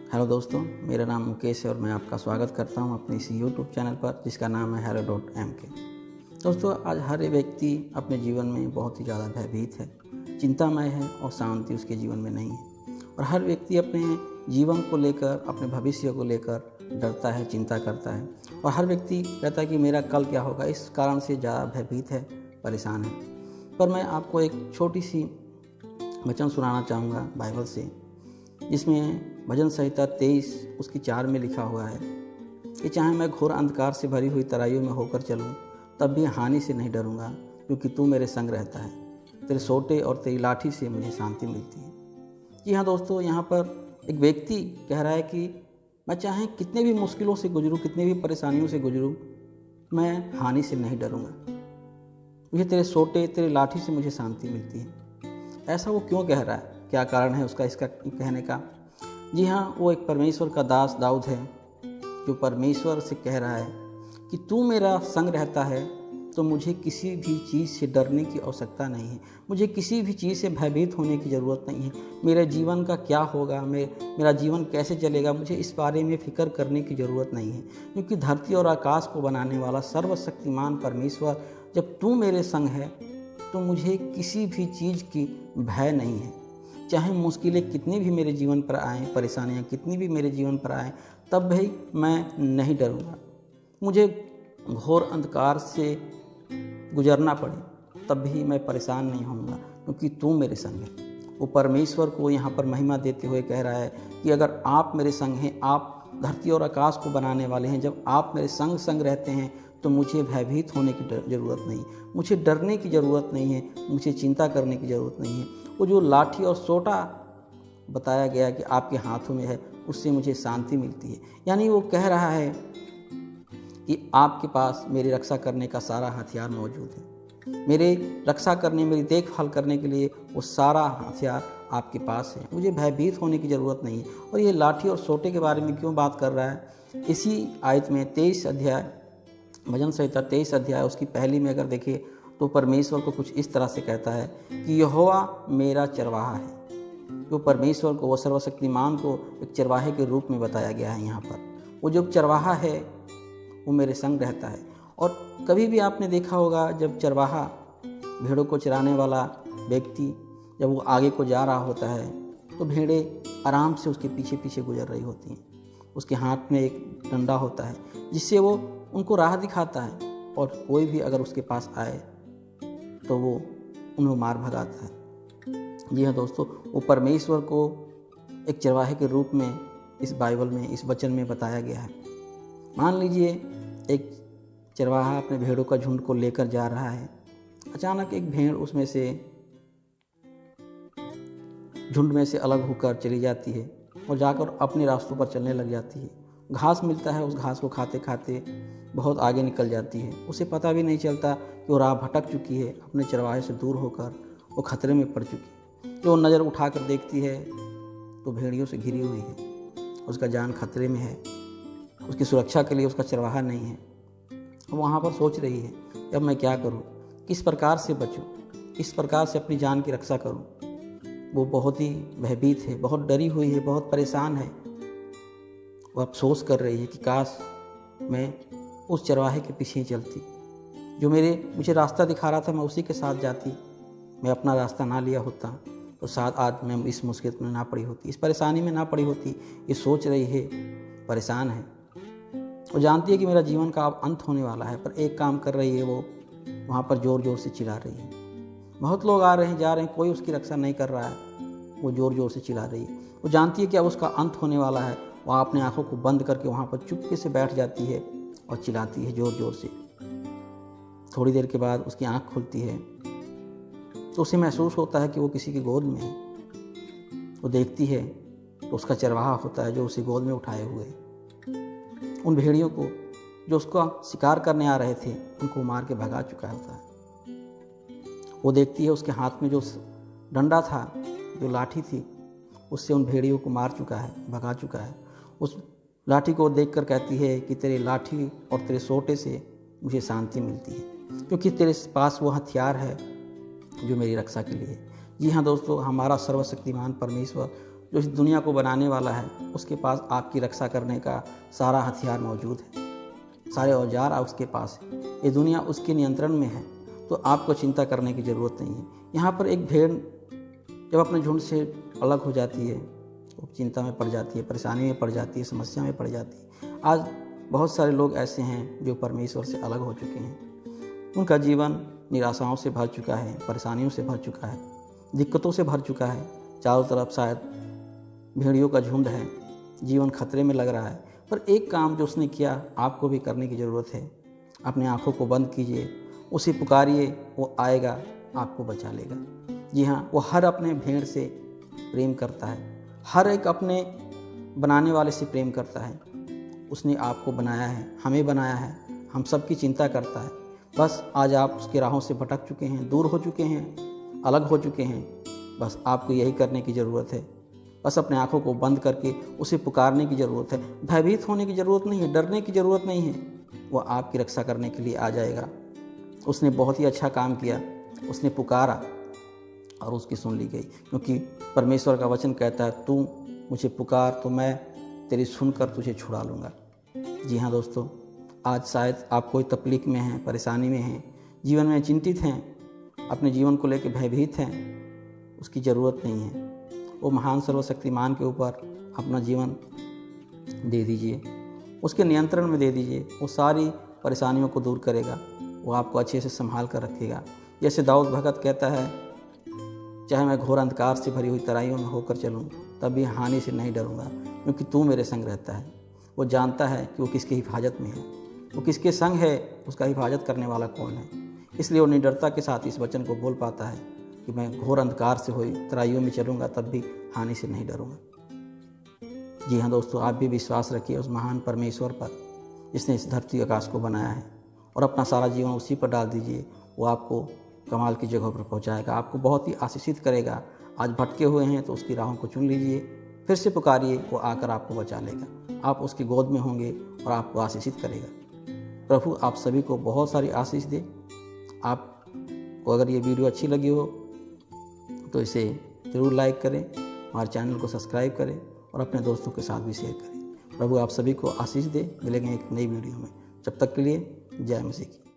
Hello दोस्तों, मेरा नाम मुकेश है और मैं आपका स्वागत करता हूं अपने इस यूट्यूब चैनल पर जिसका नाम है hello.mk। दोस्तों, आज हर व्यक्ति अपने जीवन में बहुत ही ज़्यादा भयभीत है, चिंतामय है और शांति उसके जीवन में नहीं है। और हर व्यक्ति अपने जीवन को लेकर, अपने भविष्य को लेकर डरता है, चिंता करता है और हर व्यक्ति कहता है कि मेरा कल क्या होगा। इस कारण से ज़्यादा भयभीत है, परेशान है। पर मैं आपको एक छोटी सी वचन सुनाना चाहूँगा बाइबल से, जिसमें भजन संहिता 23 उसकी 4 में लिखा हुआ है कि चाहे मैं घोर अंधकार से भरी हुई तराइयों में होकर चलूं, तब भी हानि से नहीं डरूंगा, क्योंकि तू मेरे संग रहता है। तेरे सोटे और तेरी लाठी से मुझे शांति मिलती है। जी हाँ दोस्तों, यहाँ पर एक व्यक्ति कह रहा है कि मैं चाहे कितने भी मुश्किलों से गुजरूं, कितने भी परेशानियों से गुजरूं, मैं हानि से नहीं डरूंगा। मुझे तेरे सोटे, तेरी लाठी से मुझे शांति मिलती है। ऐसा वो क्यों कह रहा है? क्या कारण है उसका, इसका कहने का? जी हाँ, वो एक परमेश्वर का दास दाऊद है जो परमेश्वर से कह रहा है कि तू मेरा संग रहता है तो मुझे किसी भी चीज़ से डरने की आवश्यकता नहीं है, मुझे किसी भी चीज़ से भयभीत होने की ज़रूरत नहीं है। मेरे जीवन का क्या होगा, मेरा जीवन कैसे चलेगा, मुझे इस बारे में फ़िक्र करने की ज़रूरत नहीं है, क्योंकि धरती और आकाश को बनाने वाला सर्वशक्तिमान परमेश्वर जब तू मेरे संग है तो मुझे किसी भी चीज़ की भय नहीं है। चाहे मुश्किलें कितनी भी मेरे जीवन पर आएँ, परेशानियाँ कितनी भी मेरे जीवन पर आएँ, तब भी मैं नहीं डरूँगा। मुझे घोर अंधकार से गुजरना पड़े तब भी मैं परेशान नहीं होऊंगा, क्योंकि तू मेरे संग है। वो परमेश्वर को यहाँ पर महिमा देते हुए कह रहा है कि अगर आप मेरे संग हैं, आप धरती और आकाश को बनाने वाले हैं, जब आप मेरे संग रहते हैं तो मुझे भयभीत होने की ज़रूरत नहीं, मुझे डरने की ज़रूरत नहीं है, मुझे चिंता करने की ज़रूरत नहीं है। वो जो लाठी और सोटा बताया गया कि आपके हाथों में है, उससे मुझे शांति मिलती है। यानी वो कह रहा है कि आपके पास मेरी रक्षा करने का सारा हथियार मौजूद है, मेरे रक्षा करने, मेरी देखभाल करने के लिए वो सारा हथियार आपके पास है। मुझे भयभीत होने की ज़रूरत नहीं है। और ये लाठी और सोटे के बारे में क्यों बात कर रहा है? इसी आयत में 23 अध्याय, भजन संहिता 23 अध्याय उसकी पहली में अगर देखें तो परमेश्वर को कुछ इस तरह से कहता है कि यहोवा मेरा चरवाहा है। जो परमेश्वर को, वो सर्वशक्तिमान को एक चरवाहे के रूप में बताया गया है यहाँ पर। वो जो चरवाहा है वो मेरे संग रहता है। और कभी भी आपने देखा होगा, जब चरवाहा, भेड़ों को चराने वाला व्यक्ति, जब वो आगे को जा रहा होता है तो भेड़ें आराम से उसके पीछे पीछे गुजर रही होती हैं। उसके हाथ में एक डंडा होता है जिससे वो उनको राह दिखाता है, और कोई भी अगर उसके पास आए तो वो उन्हें मार भगाता है। जी हाँ दोस्तों, वो परमेश्वर को एक चरवाहे के रूप में इस बाइबल में, इस वचन में बताया गया है। मान लीजिए एक चरवाहा अपने भेड़ों का झुंड को लेकर जा रहा है। अचानक एक भेड़ उसमें से, झुंड में से अलग होकर चली जाती है और जाकर अपने रास्तों पर चलने लग जाती है। घास मिलता है, उस घास को खाते खाते बहुत आगे निकल जाती है। उसे पता भी नहीं चलता कि वो राह भटक चुकी है, अपने चरवाहे से दूर होकर वो खतरे में पड़ चुकी है। जो नज़र उठाकर देखती है तो भेड़ियों से घिरी हुई है, उसका जान खतरे में है, उसकी सुरक्षा के लिए उसका चरवाहा नहीं है। वो वहाँ पर सोच रही है कि अब मैं क्या करूँ, किस प्रकार से बचूँ, किस प्रकार से अपनी जान की रक्षा करूँ। वो बहुत ही भयभीत है, बहुत डरी हुई है, बहुत परेशान है। वो अफसोस कर रही है कि काश मैं उस चरवाहे के पीछे ही चलती, जो मुझे रास्ता दिखा रहा था, मैं उसी के साथ जाती। मैं अपना रास्ता ना लिया होता तो शायद आज मैं इस मुश्किल में ना पड़ी होती, इस परेशानी में ना पड़ी होती। ये सोच रही है, परेशान है। वो जानती है कि मेरा जीवन का अब अंत होने वाला है, पर एक काम कर रही है, वो वहाँ पर ज़ोर ज़ोर से चिल्ला रही है। बहुत लोग आ रहे हैं, जा रहे हैं, कोई उसकी रक्षा नहीं कर रहा है। वो ज़ोर ज़ोर से चिल्ला रही है। वो जानती है कि अब उसका अंत होने वाला है। वो अपने आँखों को बंद करके वहाँ पर चुपके से बैठ जाती है और चिल्लाती है ज़ोर ज़ोर से। थोड़ी देर के बाद उसकी आँख खुलती है तो उसे महसूस होता है कि वो किसी की गोद में है। वो देखती है तो उसका चरवाहा होता है जो उसे गोद में उठाए हुए है। उन भेड़ियों को जो उसका शिकार करने आ रहे थे, उनको मार के भगा चुका होता है। वो देखती है उसके हाथ में जो डंडा था, जो लाठी थी, उससे उन भेड़ियों को मार चुका है, भगा चुका है। उस लाठी को देखकर कहती है कि तेरे लाठी और तेरे सोटे से मुझे शांति मिलती है, क्योंकि तेरे पास वो हथियार है जो मेरी रक्षा के लिए है। जी हाँ दोस्तों, हमारा सर्वशक्तिमान परमेश्वर जो इस दुनिया को बनाने वाला है, उसके पास आपकी रक्षा करने का सारा हथियार मौजूद है, सारे औजार उसके पास है। ये दुनिया उसके नियंत्रण में है, तो आपको चिंता करने की ज़रूरत नहीं है। यहाँ पर एक भेड़ जब अपने झुंड से अलग हो जाती है, वो चिंता में पड़ जाती है, परेशानी में पड़ जाती है, समस्या में पड़ जाती है। आज बहुत सारे लोग ऐसे हैं जो परमेश्वर से अलग हो चुके हैं। उनका जीवन निराशाओं से भर चुका है, परेशानियों से भर चुका है, दिक्कतों से भर चुका है। चारों तरफ शायद भेड़ियों का झुंड है, जीवन खतरे में लग रहा है। पर एक काम जो उसने किया, आपको भी करने की ज़रूरत है। अपने आँखों को बंद कीजिए, उसे पुकारिए, वो आएगा, आपको बचा लेगा। जी हाँ, वो हर अपने भेड़ से प्रेम करता है, हर एक अपने बनाने वाले से प्रेम करता है। उसने आपको बनाया है, हमें बनाया है, हम सब की चिंता करता है। बस आज आप उसके राहों से भटक चुके हैं, दूर हो चुके हैं, अलग हो चुके हैं। बस आपको यही करने की ज़रूरत है। बस अपने आँखों को बंद करके उसे पुकारने की ज़रूरत है। भयभीत होने की ज़रूरत नहीं है, डरने की ज़रूरत नहीं है। वो आपकी रक्षा करने के लिए आ जाएगा। उसने बहुत ही अच्छा काम किया, उसने पुकारा और उसकी सुन ली गई, क्योंकि परमेश्वर का वचन कहता है, तू मुझे पुकार तो मैं तेरी सुनकर तुझे छुड़ा लूँगा। जी हाँ दोस्तों, आज शायद आप कोई तकलीफ में हैं, परेशानी में हैं, जीवन में चिंतित हैं, अपने जीवन को लेकर भयभीत हैं। उसकी ज़रूरत नहीं है। वो महान सर्वशक्तिमान के ऊपर अपना जीवन दे दीजिए, उसके नियंत्रण में दे दीजिए। वो सारी परेशानियों को दूर करेगा, वो आपको अच्छे से संभाल कर रखेगा। जैसे दाऊद भगत कहता है, चाहे मैं घोर अंधकार से भरी हुई तराइयों में होकर चलूं, तब भी हानि से नहीं डरूंगा, क्योंकि तू मेरे संग रहता है। वो जानता है कि वो किसकी हिफाजत में है, वो किसके संग है, उसका हिफाजत करने वाला कौन है। इसलिए वो निडरता के साथ इस वचन को बोल पाता है कि मैं घोर अंधकार से हुई तराइयों में चलूँगा, तब भी हानि से नहीं डरूँगा। जी हाँ दोस्तों, आप भी विश्वास रखिए उस महान परमेश्वर पर, जिसने इस धरती आकाश को बनाया है, और अपना सारा जीवन उसी पर डाल दीजिए। वो आपको कमाल की जगह पर पहुंचाएगा, आपको बहुत ही आशीषित करेगा। आज भटके हुए हैं तो उसकी राहों को चुन लीजिए, फिर से पुकारिए, वो आकर आपको बचा लेगा। आप उसकी गोद में होंगे और आपको आशीषित करेगा। प्रभु आप सभी को बहुत सारी आशीष दे। आपको अगर ये वीडियो अच्छी लगी हो तो इसे ज़रूर लाइक करें, हमारे चैनल को सब्सक्राइब करें और अपने दोस्तों के साथ भी शेयर करें। प्रभु आप सभी को आशीष दे। मिलेंगे एक नई वीडियो में, जब तक के लिए जय मसीह की।